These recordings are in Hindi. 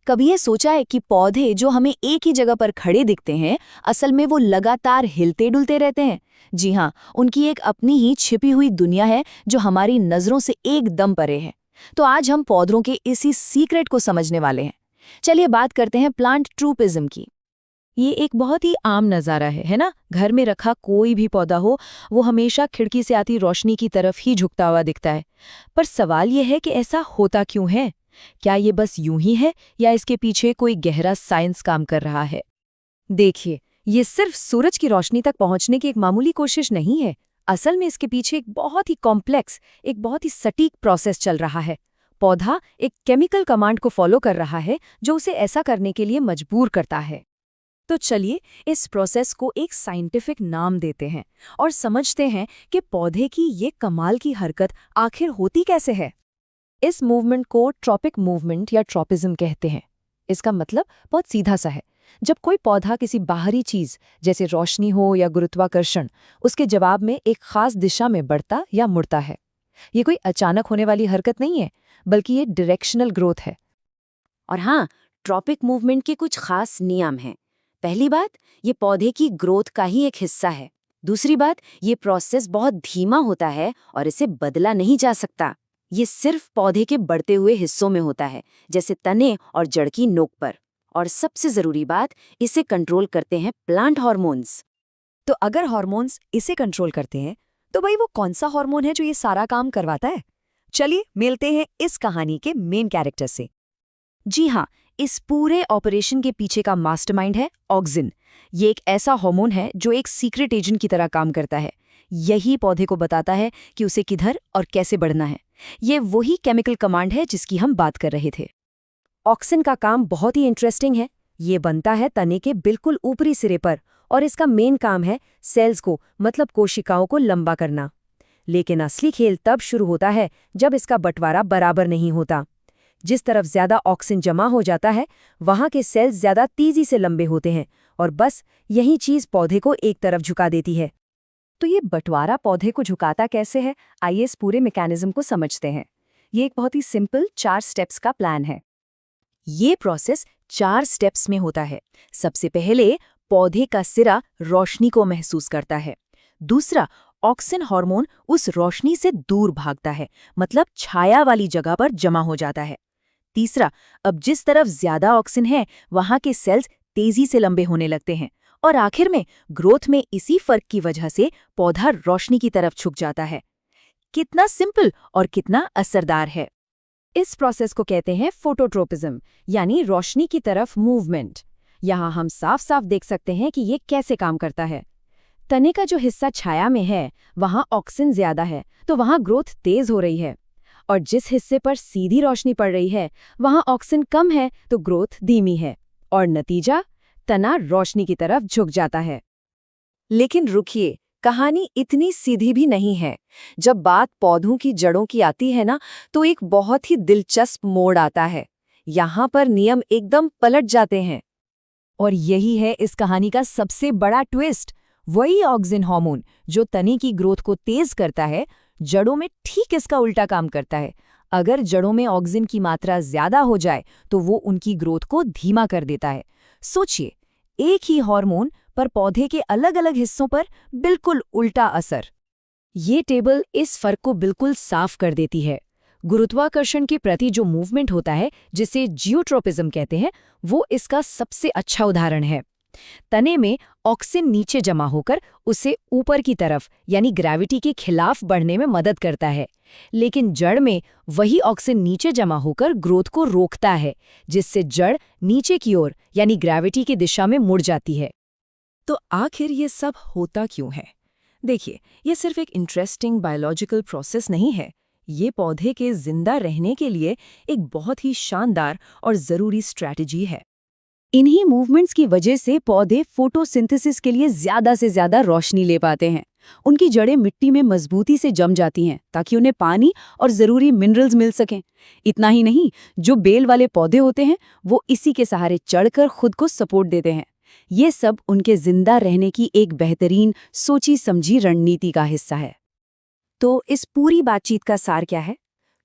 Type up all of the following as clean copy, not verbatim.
कभी ये सोचा है कि पौधे जो हमें एक ही जगह पर खड़े दिखते हैं, असल में वो लगातार हिलते डुलते रहते हैं। जी हाँ, उनकी एक अपनी ही छिपी हुई दुनिया है जो हमारी नजरों से एकदम परे है। तो आज हम पौधों के इसी सीक्रेट को समझने वाले हैं। चलिए बात करते हैं प्लांट ट्रूपिज्म की। ये एक बहुत ही आम नज़ारा है ना? घर में रखा कोई भी पौधा हो, वो हमेशा खिड़की से आती रोशनी की तरफ ही झुकता हुआ दिखता है। पर सवाल ये है कि ऐसा होता क्यों है? क्या ये बस यूं ही है या इसके पीछे कोई गहरा साइंस काम कर रहा है? देखिए, ये सिर्फ सूरज की रोशनी तक पहुंचने की एक मामूली कोशिश नहीं है। असल में इसके पीछे एक बहुत ही कॉम्प्लेक्स, एक बहुत ही सटीक प्रोसेस चल रहा है। पौधा एक केमिकल कमांड को फॉलो कर रहा है जो उसे ऐसा करने के लिए मजबूर करता है। तो चलिए इस प्रोसेस को एक साइंटिफिक नाम देते हैं और समझते हैं कि पौधे की ये कमाल की हरकत आखिर होती कैसे है। इस मूवमेंट को ट्रॉपिक मूवमेंट या ट्रॉपिज्म कहते हैं। इसका मतलब बहुत सीधा सा है। जब कोई पौधा किसी बाहरी चीज जैसे रोशनी हो या गुरुत्वाकर्षण उसके जवाब में एक खास दिशा में बढ़ता या मुड़ता है। ये कोई अचानक होने वाली हरकत नहीं है, बल्कि ये डायरेक्शनल ग्रोथ है। और हाँ, ट्रॉपिक मूवमेंट के कुछ खास नियम हैं। पहली बात, ये पौधे की ग्रोथ का ही एक हिस्सा है। दूसरी बात, ये प्रोसेस बहुत धीमा होता है और इसे बदला नहीं जा सकता। ये सिर्फ पौधे के बढ़ते हुए हिस्सों में होता है, जैसे तने और जड़ की नोक पर। और सबसे जरूरी बात, इसे कंट्रोल करते हैं प्लांट हार्मोन्स। तो अगर हार्मोन्स इसे कंट्रोल करते हैं, तो भाई वो कौन सा हार्मोन है जो ये सारा काम करवाता है? चलिए मिलते हैं इस कहानी के मेन कैरेक्टर से। जी हाँ, इस पूरे ऑपरेशन के पीछे का मास्टरमाइंड है ऑक्सिन। ये एक ऐसा हार्मोन है जो एक सीक्रेट एजेंट की तरह काम करता है। यही पौधे को बताता है कि उसे किधर और कैसे बढ़ना है। ये वही केमिकल कमांड है जिसकी हम बात कर रहे थे। ऑक्सिन का काम बहुत ही इंटरेस्टिंग है। ये बनता है तने के बिल्कुल ऊपरी सिरे पर और इसका मेन काम है सेल्स को, मतलब कोशिकाओं को लंबा करना। लेकिन असली खेल तब शुरू होता है जब इसका बंटवारा बराबर नहीं होता। जिस तरफ ज्यादा ऑक्सिन जमा हो जाता है, वहां के सेल्स ज्यादा तेजी से लंबे होते हैं और बस यही चीज पौधे को एक तरफ झुका देती है। तो ये बंटवारा पौधे को झुकाता कैसे है? आइए इस पूरे मैकेनिज्म को समझते हैं। ये एक बहुत ही सिंपल 4 स्टेप्स का प्लान है। ये प्रोसेस 4 स्टेप्स में होता है। सबसे पहले पौधे का सिरा रोशनी को महसूस करता है। दूसरा, ऑक्सिन हार्मोन उस रोशनी से दूर भागता है, मतलब छाया वाली जगह पर जमा हो जाता है। तीसरा, अब जिस तरफ ज्यादा ऑक्सिन है वहां के सेल्स तेजी से लंबे होने लगते हैं। और आखिर में ग्रोथ में इसी फर्क की वजह से पौधा रोशनी की तरफ झुक जाता है। कितना सिंपल और कितना असरदार है। इस प्रोसेस को कहते हैं फोटोट्रोपिज्म, यानी रोशनी की तरफ मूवमेंट। यहाँ हम साफ साफ देख सकते हैं कि ये कैसे काम करता है। तने का जो हिस्सा छाया में है, वहाँ ऑक्सिन ज्यादा है, तो वहाँ ग्रोथ तेज हो रही है। और जिस हिस्से पर सीधी रोशनी पड़ रही है, वहाँ ऑक्सिन कम है, तो ग्रोथ धीमी है। और नतीजा, तना रोशनी की तरफ झुक जाता है। लेकिन रुकिए, कहानी इतनी सीधी भी नहीं है। जब बात पौधों की जड़ों की आती है ना, तो एक बहुत ही दिलचस्प मोड़ आता है। यहाँ पर नियम एकदम पलट जाते हैं। और यही है इस कहानी का सबसे बड़ा ट्विस्ट। वही ऑक्सिन हार्मोन जो तने की ग्रोथ को तेज करता है, जड़ों में ठीक इसका उल्टा काम करता है। अगर जड़ों में ऑक्सिन की मात्रा ज्यादा हो जाए तो वो उनकी ग्रोथ को धीमा कर देता है। सोचिए, एक ही हार्मोन पर पौधे के अलग अलग हिस्सों पर बिल्कुल उल्टा असर। ये टेबल इस फर्क को बिल्कुल साफ कर देती है। गुरुत्वाकर्षण के प्रति जो मूवमेंट होता है, जिसे जियोट्रोपिज्म कहते हैं, वो इसका सबसे अच्छा उदाहरण है। तने में ऑक्सिन नीचे जमा होकर उसे ऊपर की तरफ यानी ग्रेविटी के खिलाफ बढ़ने में मदद करता है। लेकिन जड़ में वही ऑक्सिन नीचे जमा होकर ग्रोथ को रोकता है, जिससे जड़ नीचे की ओर यानी ग्रेविटी की दिशा में मुड़ जाती है। तो आखिर ये सब होता क्यों है? देखिए, ये सिर्फ एक इंटरेस्टिंग बायोलॉजिकल प्रोसेस नहीं है। ये पौधे के जिंदा रहने के लिए एक बहुत ही शानदार और जरूरी स्ट्रैटेजी है। इन्हीं मूवमेंट्स की वजह से पौधे फोटोसिंथेसिस के लिए ज्यादा से ज्यादा रोशनी ले पाते हैं। उनकी जड़ें मिट्टी में मजबूती से जम जाती हैं ताकि उन्हें पानी और जरूरी मिनरल्स मिल सकें। इतना ही नहीं, जो बेल वाले पौधे होते हैं वो इसी के सहारे चढ़कर खुद को सपोर्ट देते हैं। ये सब उनके जिंदा रहने की एक बेहतरीन सोची समझी रणनीति का हिस्सा है। तो इस पूरी बातचीत का सार क्या है?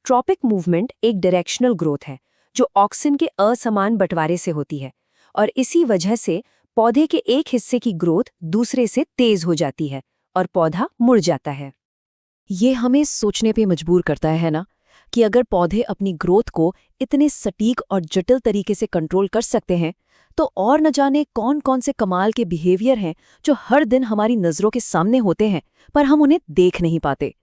ट्रॉपिक मूवमेंट एक डायरेक्शनल ग्रोथ है जो ऑक्सिन के असमान बंटवारे से होती है, और इसी वजह से पौधे के एक हिस्से की ग्रोथ दूसरे से तेज हो जाती है और पौधा मुड़ जाता है। ये हमें सोचने पे मजबूर करता है ना, कि अगर पौधे अपनी ग्रोथ को इतने सटीक और जटिल तरीके से कंट्रोल कर सकते हैं, तो और न जाने कौन कौन से कमाल के बिहेवियर हैं जो हर दिन हमारी नज़रों के सामने होते हैं, पर हम उन्हें देख नहीं पाते।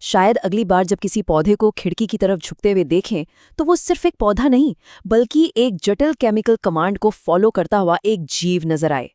शायद अगली बार जब किसी पौधे को खिड़की की तरफ झुकते हुए देखें, तो वो सिर्फ एक पौधा नहीं, बल्कि एक जटिल केमिकल कमांड को फॉलो करता हुआ एक जीव नजर आए।